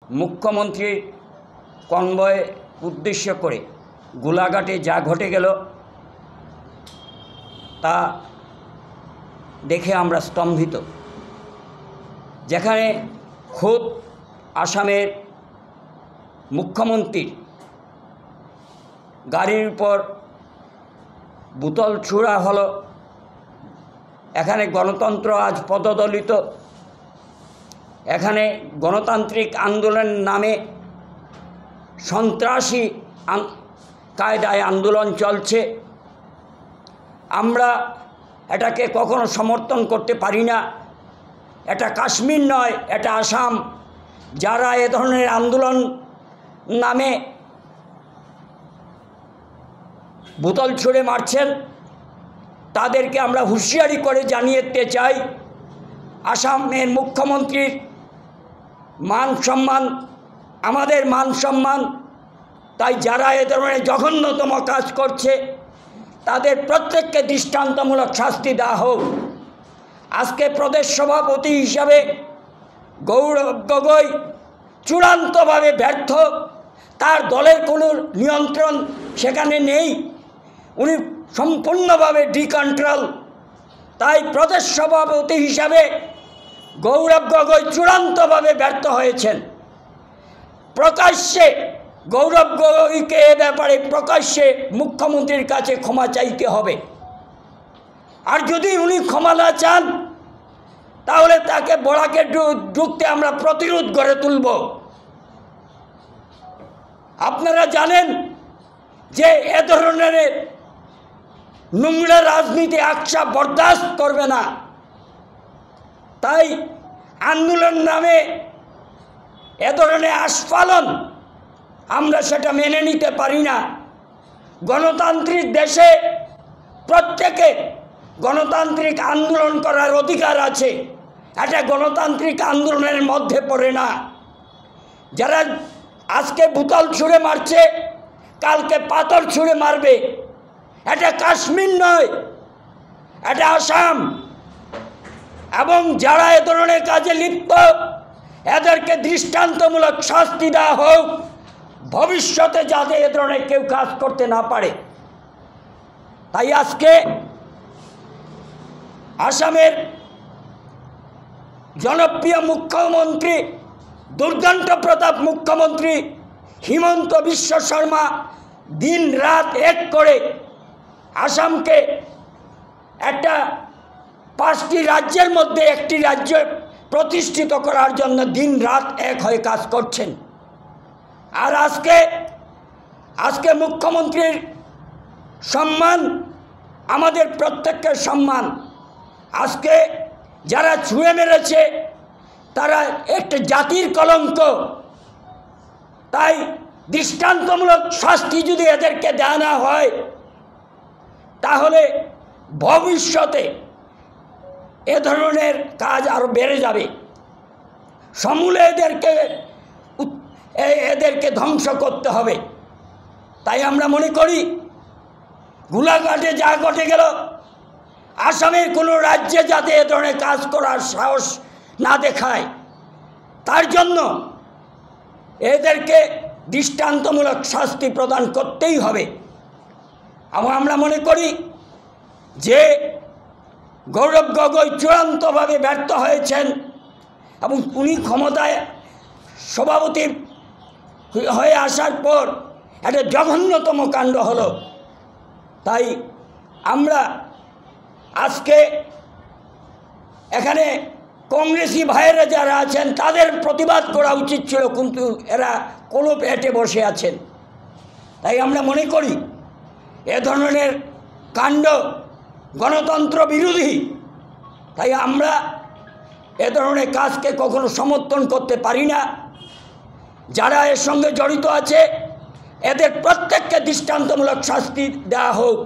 মুখ্যমন্ত্রীর কনভয় উদ্দেশ্য করে গোলাঘাটে যা ঘটে গেল তা দেখে আমরা স্তম্ভিত। যেখানে খোদ আসামের মুখ্যমন্ত্রীর গাড়ির উপর বোতল ছুঁড়া হলো, এখানে গণতন্ত্র আজ পদদলিত, এখানে গণতান্ত্রিক আন্দোলনের নামে সন্ত্রাসী কায়দায় আন্দোলন চলছে। আমরা এটাকে কখনো সমর্থন করতে পারি না। এটা কাশ্মীর নয়, এটা আসাম। যারা এ ধরনের আন্দোলন নামে বোতল ছুঁড়ে মারছেন তাদেরকে আমরা হুঁশিয়ারি করে জানিয়ে দিতে চাই, আসামের মুখ্যমন্ত্রীর মান সম্মান আমাদের মান সম্মান। তাই যারা এ ধরনের জঘন্যতম কাজ করছে তাদের প্রত্যেককে দৃষ্টান্তমূলক শাস্তি দেওয়া হোক। আজকে প্রদেশ সভাপতি হিসাবে গৌরব গগৈ চূড়ান্তভাবে ব্যর্থ, তার দলের কোনো নিয়ন্ত্রণ সেখানে নেই, উনি সম্পূর্ণভাবে ডিকন্ট্রোল। তাই প্রদেশ সভাপতি হিসাবে গৌরব গগৈ চূড়ান্তভাবে ব্যর্থ হয়েছেন। প্রকাশ্যে গৌরব গগৈকে এ ব্যাপারে প্রকাশ্যে মুখ্যমন্ত্রীর কাছে ক্ষমা চাইতে হবে। আর যদি উনি ক্ষমা না চান তাহলে তাকে বরাকে ঢুকতে আমরা প্রতিরোধ গড়ে তুলব। আপনারা জানেন যে এ ধরনের নোংরা রাজনীতি আকশা বরদাস্ত করবে না। তাই আন্দোলন নামে এ ধরনের আস্ফালন আমরা সেটা মেনে নিতে পারি না। গণতান্ত্রিক দেশে প্রত্যেকে গণতান্ত্রিক আন্দোলন করার অধিকার আছে, এটা গণতান্ত্রিক আন্দোলনের মধ্যে পড়ে না। যারা আজকে বোতল ছুঁড়ে মারছে কালকে পাথর ছুঁড়ে মারবে, এটা কাশ্মীর নয়, এটা আসাম। এবং যারা এ ধরনের কাজে লিপ্ত এদেরকে দৃষ্টান্তমূলক শাস্তি দেওয়া হোক, ভবিষ্যতে যাতে এ ধরনের কেউ কাজ করতে না পারে। তাই আজকে আসামের জনপ্রিয় মুখ্যমন্ত্রী দুর্দান্ত প্রতাপ মুখ্যমন্ত্রী হিমন্ত বিশ্ব শর্মা দিন রাত এক করে আসামকে একটা 5টি রাজ্যের মধ্যে একটি রাজ্য প্রতিষ্ঠিত করার জন্য দিন রাত এক হয়ে কাজ করছেন। আর আজকে মুখ্যমন্ত্রীর সম্মান আমাদের প্রত্যেকের সম্মান। আজকে যারা ছুঁয়ে মেরেছে তারা একটা জাতির কলঙ্ক। তাই দৃষ্টান্তমূলক শাস্তি যদি এদেরকে দেওয়া না হয় তাহলে ভবিষ্যতে এ ধরনের কাজ আরও বেড়ে যাবে। সমূলে এদেরকে ধ্বংস করতে হবে। তাই আমরা মনে করি গোলাঘাটে যা ঘটে গেল আসামের কোনো রাজ্যে যাতে এ ধরনের কাজ করার সাহস না দেখায় তার জন্য এদেরকে দৃষ্টান্তমূলক শাস্তি প্রদান করতেই হবে। এবং আমরা মনে করি যে গৌরব গগৈ চূড়ান্তভাবে ব্যর্থ হয়েছেন এবং উনি ক্ষমতায় সভাপতি হয়ে আসার পর একটা জঘন্যতম কাণ্ড হলো। তাই আমরা আজকে এখানে কংগ্রেসি ভাইয়েরা যারা আছেন তাদের প্রতিবাদ করা উচিত ছিল, কিন্তু এরা কোনো পেটে বসে আছেন। তাই আমরা মনে করি এ ধরনের কাণ্ড গণতন্ত্র বিরোধী। তাই আমরা এ ধরনের কাজকে কখনো সমর্থন করতে পারি না। যারা এর সঙ্গে জড়িত আছে এদের প্রত্যেককে দৃষ্টান্তমূলক শাস্তি দেওয়া হোক।